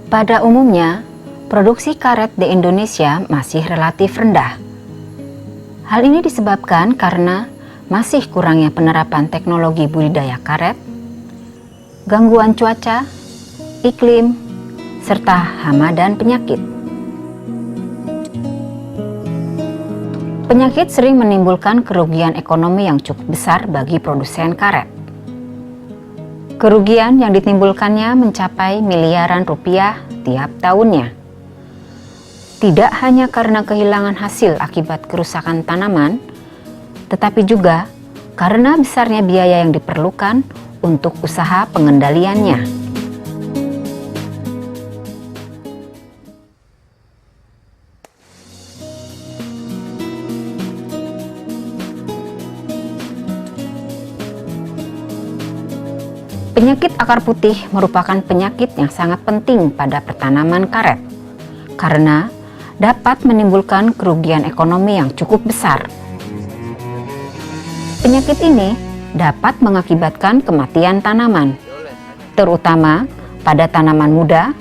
Pada umumnya, produksi karet di Indonesia masih relatif rendah. Hal ini disebabkan karena masih kurangnya penerapan teknologi budidaya karet, gangguan cuaca, iklim, serta hama dan penyakit. Penyakit sering menimbulkan kerugian ekonomi yang cukup besar bagi produsen karet. Kerugian yang ditimbulkannya mencapai miliaran rupiah tiap tahunnya. Tidak hanya karena kehilangan hasil akibat kerusakan tanaman, tetapi juga karena besarnya biaya yang diperlukan untuk usaha pengendaliannya. Penyakit akar putih merupakan penyakit yang sangat penting pada pertanaman karet karena dapat menimbulkan kerugian ekonomi yang cukup besar. Penyakit ini dapat mengakibatkan kematian tanaman, terutama pada tanaman muda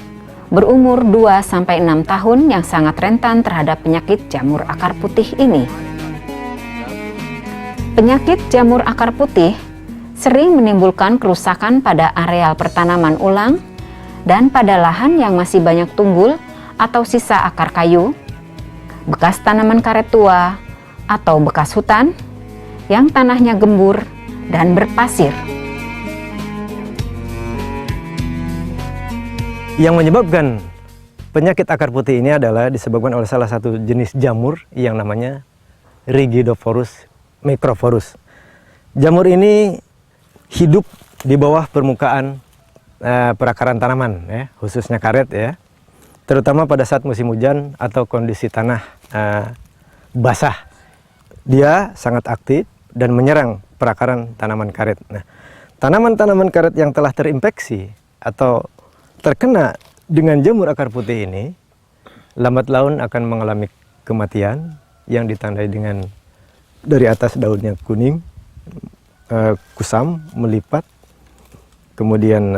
berumur 2-6 tahun yang sangat rentan terhadap penyakit jamur akar putih ini. Penyakit jamur akar putih sering menimbulkan kerusakan pada areal pertanaman ulang dan pada lahan yang masih banyak tunggul atau sisa akar kayu, bekas tanaman karet tua, atau bekas hutan yang tanahnya gembur dan berpasir. Yang menyebabkan penyakit akar putih ini adalah disebabkan oleh salah satu jenis jamur yang namanya Rigidophorus microphorus. Jamur ini hidup di bawah permukaan perakaran tanaman, ya, khususnya karet, ya, terutama pada saat musim hujan atau kondisi tanah basah. Dia sangat aktif dan menyerang perakaran tanaman karet. Nah, tanaman-tanaman karet yang telah terinfeksi atau terkena dengan jamur akar putih ini, lambat laun akan mengalami kematian yang ditandai dengan dari atas daunnya kuning, kusam, melipat, kemudian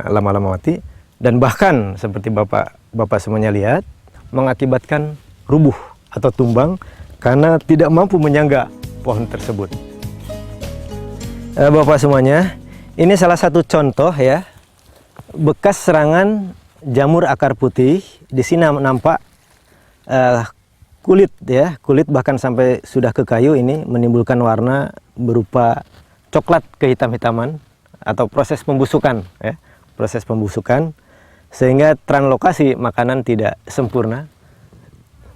lama-lama mati, dan bahkan seperti Bapak semuanya lihat, mengakibatkan rubuh atau tumbang karena tidak mampu menyangga pohon tersebut. Bapak semuanya, ini salah satu contoh, ya, bekas serangan jamur akar putih. Di sini nampak kulit, ya, kulit bahkan sampai sudah ke kayu ini menimbulkan warna berupa coklat kehitam-hitaman atau proses pembusukan, ya, proses pembusukan, sehingga translokasi makanan tidak sempurna,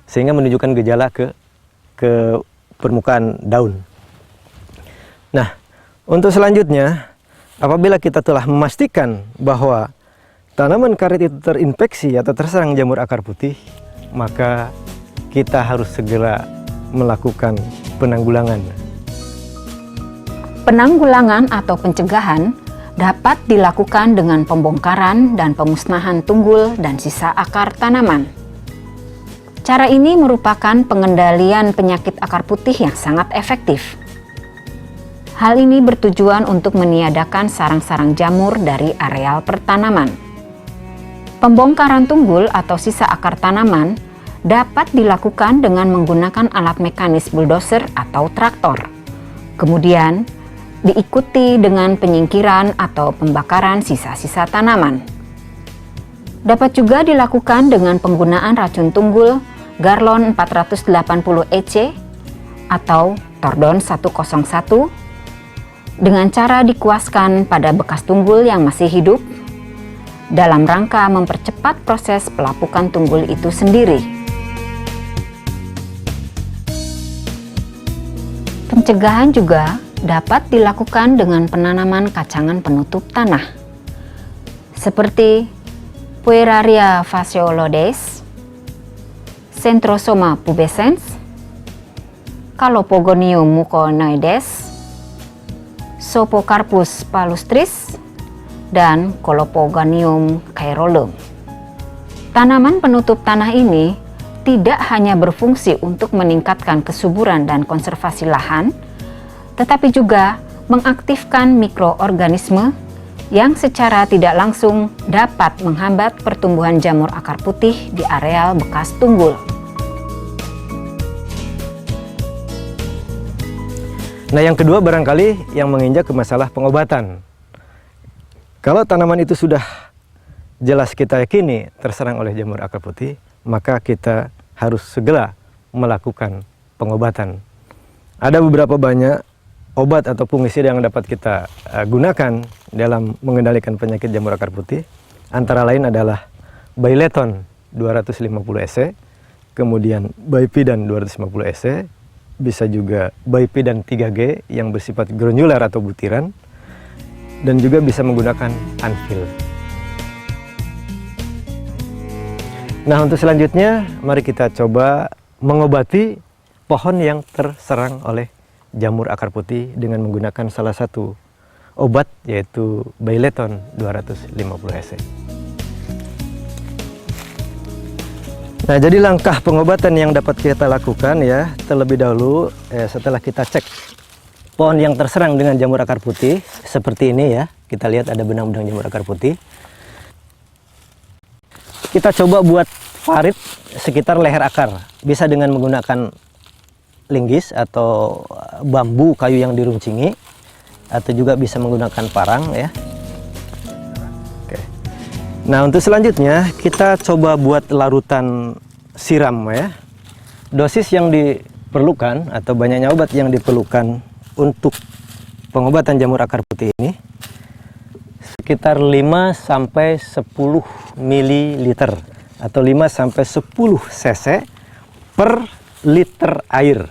sehingga menunjukkan gejala ke permukaan daun. Nah, untuk selanjutnya, apabila kita telah memastikan bahwa tanaman karet itu terinfeksi atau terserang jamur akar putih, maka kita harus segera melakukan penanggulangan. Penanggulangan atau pencegahan dapat dilakukan dengan pembongkaran dan pemusnahan tunggul dan sisa akar tanaman. Cara ini merupakan pengendalian penyakit akar putih yang sangat efektif. Hal ini bertujuan untuk meniadakan sarang-sarang jamur dari areal pertanaman. Pembongkaran tunggul atau sisa akar tanaman dapat dilakukan dengan menggunakan alat mekanis bulldozer atau traktor. Kemudian, diikuti dengan penyingkiran atau pembakaran sisa-sisa tanaman. Dapat juga dilakukan dengan penggunaan racun tunggul Garlon 480 EC atau Tordon 101 dengan cara dikuaskan pada bekas tunggul yang masih hidup dalam rangka mempercepat proses pelapukan tunggul itu sendiri. Pencegahan juga dapat dilakukan dengan penanaman kacangan penutup tanah seperti Pueraria fascioloides, Centrosoma pubescens, Calopogonium muconoides, Sopocarpus palustris, dan Colopoganium caerulum. Tanaman penutup tanah ini tidak hanya berfungsi untuk meningkatkan kesuburan dan konservasi lahan, tetapi juga mengaktifkan mikroorganisme yang secara tidak langsung dapat menghambat pertumbuhan jamur akar putih di areal bekas tunggul. Nah, yang kedua barangkali yang menginjak ke masalah pengobatan. Kalau tanaman itu sudah jelas kita yakini terserang oleh jamur akar putih, maka kita harus segera melakukan pengobatan. Ada beberapa banyak obat atau fungisida yang dapat kita gunakan dalam mengendalikan penyakit jamur akar putih. Antara lain adalah Baileton 250 EC, kemudian Baipidan 250 EC, bisa juga Baipidan 3G yang bersifat granular atau butiran, dan juga bisa menggunakan Anvil. Nah, untuk selanjutnya mari kita coba mengobati pohon yang terserang oleh jamur akar putih dengan menggunakan salah satu obat, yaitu Baileton 250 EC. Nah, jadi langkah pengobatan yang dapat kita lakukan ya, terlebih dahulu setelah kita cek pohon yang terserang dengan jamur akar putih seperti ini ya, kita lihat ada benang-benang jamur akar putih. Kita coba buat farid sekitar leher akar, bisa dengan menggunakan linggis atau bambu kayu yang diruncingi, atau juga bisa menggunakan parang ya. Oke. Nah, untuk selanjutnya kita coba buat larutan siram ya. Dosis yang diperlukan atau banyaknya obat yang diperlukan untuk pengobatan jamur akar putih ini sekitar 5 sampai 10 ml atau 5 sampai 10 cc per liter air.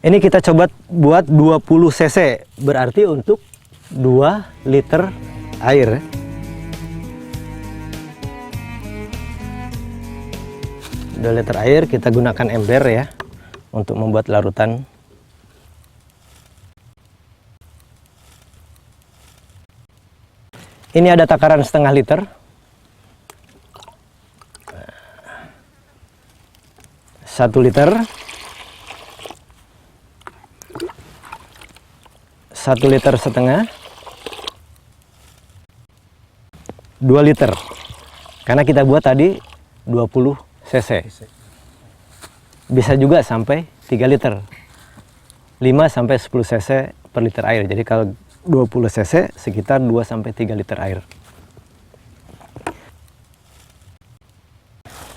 Ini kita coba buat 20 cc, berarti untuk 2 liter air. 2 liter air kita gunakan ember ya untuk membuat larutan. Ini ada takaran setengah liter. 1 liter, 1 liter setengah, 2 liter, karena kita buat tadi 20 cc, bisa juga sampai 3 liter, 5 sampai 10 cc per liter air. Jadi kalau 20 cc sekitar 2 sampai 3 liter air.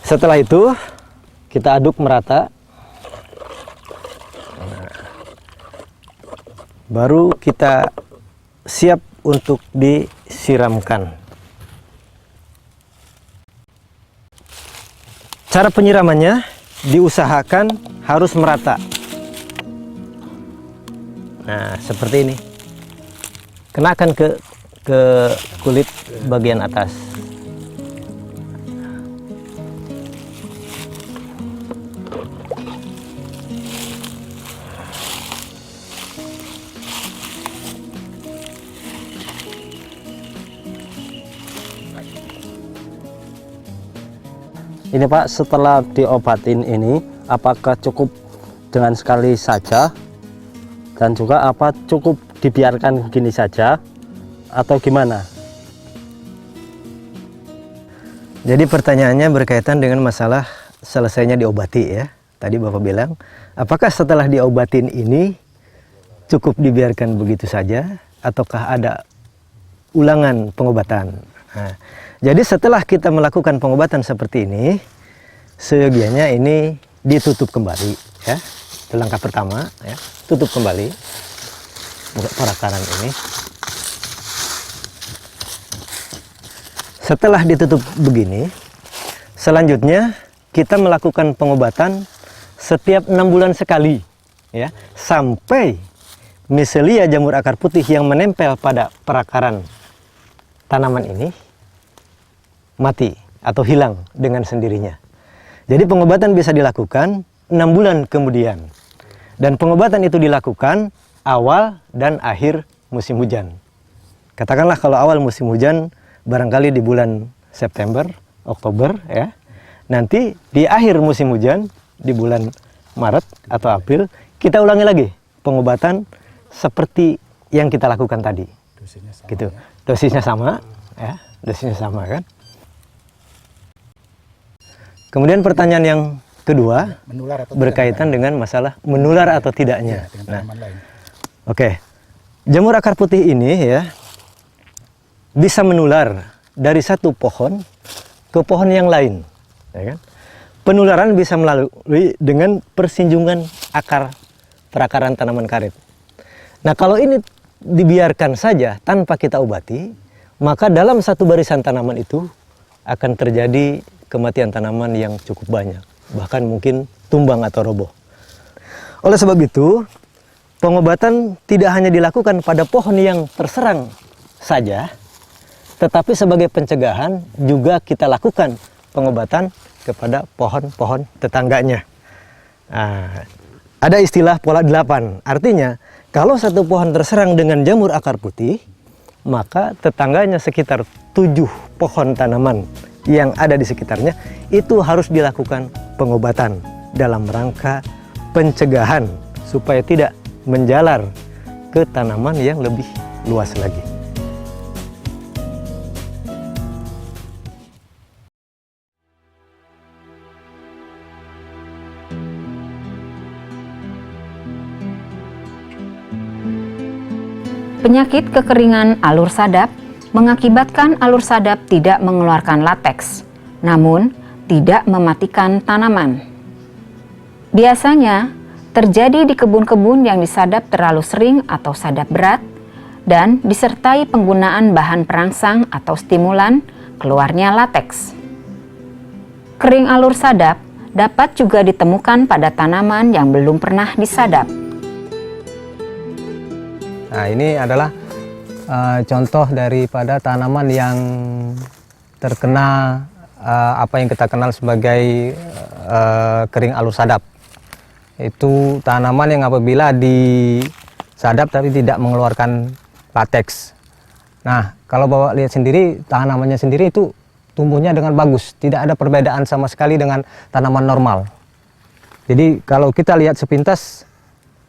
Setelah itu kita aduk merata. Baru kita siap untuk disiramkan. Cara penyiramannya diusahakan harus merata. Nah, seperti ini. Kenakan ke kulit bagian atas. Ini Pak, setelah diobatin ini, apakah cukup dengan sekali saja? Dan juga apa cukup dibiarkan gini saja? Atau gimana? Jadi pertanyaannya berkaitan dengan masalah selesainya diobati ya. Tadi Bapak bilang, apakah setelah diobatin ini cukup dibiarkan begitu saja? Ataukah ada ulangan pengobatan? Nah, jadi setelah kita melakukan pengobatan seperti ini, seyogianya ini ditutup kembali ya. Itu langkah pertama ya, tutup kembali perakaran ini. Setelah ditutup begini, selanjutnya kita melakukan pengobatan setiap 6 bulan sekali ya, sampai miselia jamur akar putih yang menempel pada perakaran tanaman ini mati atau hilang dengan sendirinya. Jadi pengobatan bisa dilakukan 6 bulan kemudian. Dan pengobatan itu dilakukan awal dan akhir musim hujan. Katakanlah kalau awal musim hujan barangkali di bulan September, Oktober ya. Nanti di akhir musim hujan di bulan Maret atau April kita ulangi lagi pengobatan seperti yang kita lakukan tadi. Dosisnya sama, Gitu. ya. Dosisnya sama, ya. Dosisnya sama kan. Kemudian pertanyaan yang kedua Menular atau berkaitan dengan masalah menular atau tidaknya. ya, dengan Nah, tanaman lain. oke. Jamur akar putih ini ya bisa menular dari satu pohon ke pohon yang lain, ya kan? Penularan bisa melalui dengan persinjungan perakaran tanaman karet. Nah, kalau ini dibiarkan saja tanpa kita obati, maka dalam satu barisan tanaman itu akan terjadi kematian tanaman yang cukup banyak, bahkan mungkin tumbang atau roboh. Oleh sebab itu, pengobatan tidak hanya dilakukan pada pohon yang terserang saja, tetapi sebagai pencegahan juga kita lakukan pengobatan kepada pohon-pohon tetangganya. Nah, ada istilah pola 8, artinya kalau satu pohon terserang dengan jamur akar putih, maka tetangganya sekitar 7 pohon tanaman yang ada di sekitarnya itu harus dilakukan pengobatan dalam rangka pencegahan supaya tidak menjalar ke tanaman yang lebih luas lagi. Penyakit kekeringan alur sadap mengakibatkan alur sadap tidak mengeluarkan lateks, namun tidak mematikan tanaman. Biasanya terjadi di kebun-kebun yang disadap terlalu sering atau sadap berat dan disertai penggunaan bahan perangsang atau stimulan keluarnya lateks. Kering alur sadap dapat juga ditemukan pada tanaman yang belum pernah disadap. Nah, ini adalah contoh daripada tanaman yang terkena apa yang kita kenal sebagai kering alur sadap. Itu tanaman yang apabila disadap tapi tidak mengeluarkan lateks. Nah, kalau Bapak lihat sendiri, tanamannya sendiri itu tumbuhnya dengan bagus, tidak ada perbedaan sama sekali dengan tanaman normal. Jadi kalau kita lihat sepintas,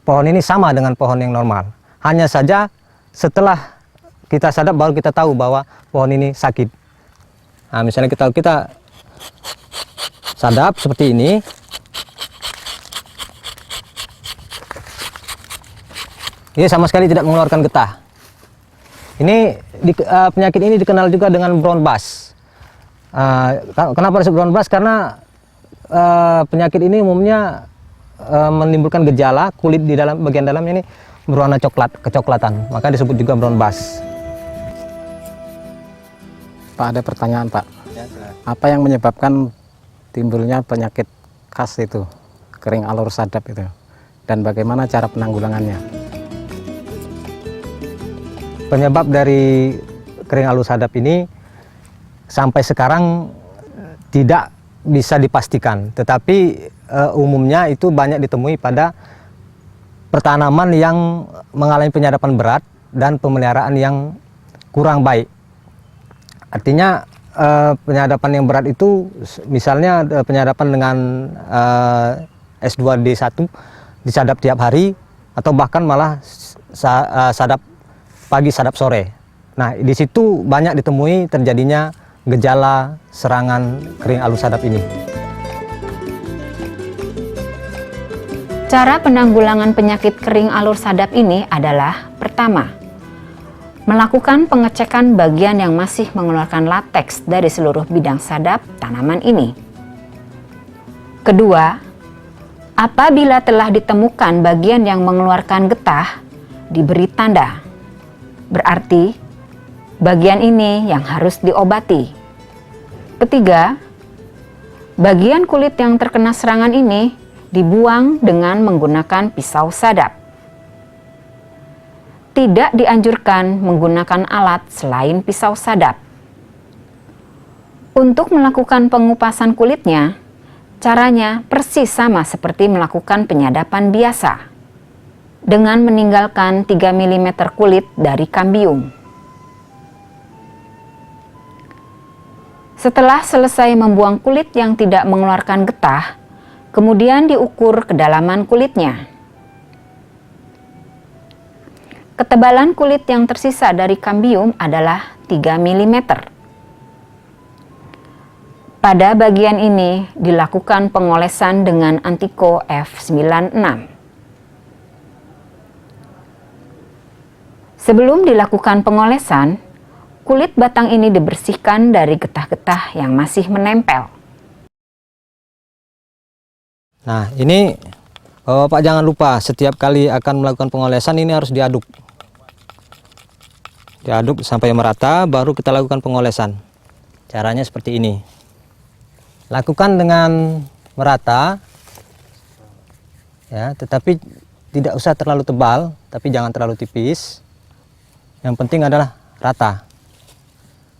pohon ini sama dengan pohon yang normal. Hanya saja setelah kita sadap baru kita tahu bahwa pohon ini sakit. Nah, misalnya kita sadap seperti ini. Ini sama sekali tidak mengeluarkan getah. Ini penyakit ini dikenal juga dengan brown bust. Kenapa disebut brown bust? Karena penyakit ini umumnya menimbulkan gejala kulit di dalam bagian dalamnya ini berwarna coklat, kecoklatan, maka disebut juga brown bust. Pak, ada pertanyaan Pak. Apa yang menyebabkan timbulnya penyakit khas itu, kering alur sadap itu, dan bagaimana cara penanggulangannya? Penyebab dari kering alur sadap ini sampai sekarang tidak bisa dipastikan, tetapi umumnya itu banyak ditemui pada pertanaman yang mengalami penyadapan berat dan pemeliharaan yang kurang baik. Artinya penyadapan yang berat itu misalnya penyadapan dengan S2D1 disadap tiap hari atau bahkan malah sadap pagi sadap sore. Nah, di situ banyak ditemui terjadinya gejala serangan kering alur sadap ini. Cara penanggulangan penyakit kering alur sadap ini adalah: pertama, melakukan pengecekan bagian yang masih mengeluarkan lateks dari seluruh bidang sadap tanaman ini. Kedua, apabila telah ditemukan bagian yang mengeluarkan getah, diberi tanda. Berarti bagian ini yang harus diobati. Ketiga, bagian kulit yang terkena serangan ini dibuang dengan menggunakan pisau sadap. Tidak dianjurkan menggunakan alat selain pisau sadap. Untuk melakukan pengupasan kulitnya, caranya persis sama seperti melakukan penyadapan biasa, dengan meninggalkan 3 mm kulit dari kambium. Setelah selesai membuang kulit yang tidak mengeluarkan getah, kemudian diukur kedalaman kulitnya. Ketebalan kulit yang tersisa dari kambium adalah 3 mm. Pada bagian ini dilakukan pengolesan dengan Antico F96. Sebelum dilakukan pengolesan, kulit batang ini dibersihkan dari getah-getah yang masih menempel. Nah, ini Bapak jangan lupa setiap kali akan melakukan pengolesan ini harus diaduk. Diaduk sampai merata, baru kita lakukan pengolesan. Caranya seperti ini. Lakukan dengan merata, ya, tetapi tidak usah terlalu tebal, tapi jangan terlalu tipis. Yang penting adalah rata.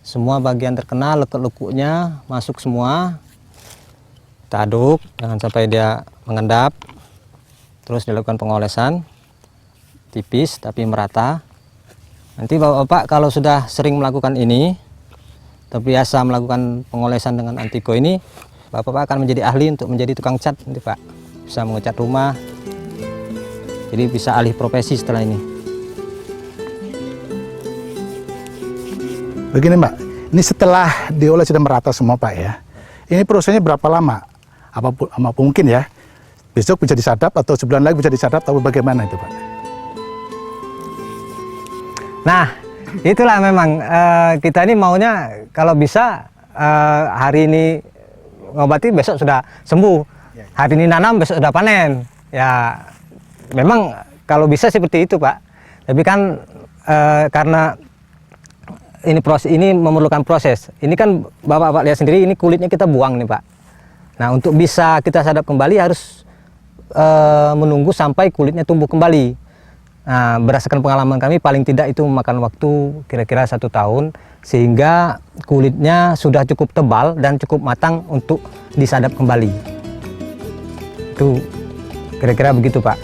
Semua bagian terkena, lekuk-lekuknya masuk semua. Kita aduk, jangan sampai dia mengendap. Terus dilakukan pengolesan, tipis tapi merata. Nanti Bapak-bapak kalau sudah sering melakukan ini, terbiasa melakukan pengolesan dengan Antico ini, Bapak-bapak akan menjadi ahli untuk menjadi tukang cat nanti Pak. Bisa mengecat rumah, jadi bisa alih profesi setelah ini. Begini Mbak, ini setelah diolah sudah merata semua Pak ya. Ini prosesnya berapa lama? Apa mungkin ya? Besok bisa disadap atau sebulan lagi bisa disadap atau bagaimana itu Pak? Nah, itulah memang kita ini maunya kalau bisa hari ini ngobati besok sudah sembuh. Hari ini nanam besok sudah panen. Ya, memang kalau bisa seperti itu Pak. Tapi kan karena ini memerlukan proses. Ini kan Bapak lihat sendiri, ini kulitnya kita buang nih Pak. Nah, untuk bisa kita sadap kembali harus menunggu sampai kulitnya tumbuh kembali. Nah, berdasarkan pengalaman kami paling tidak itu memakan waktu kira-kira 1 tahun, sehingga kulitnya sudah cukup tebal dan cukup matang untuk disadap kembali. Itu kira-kira begitu Pak.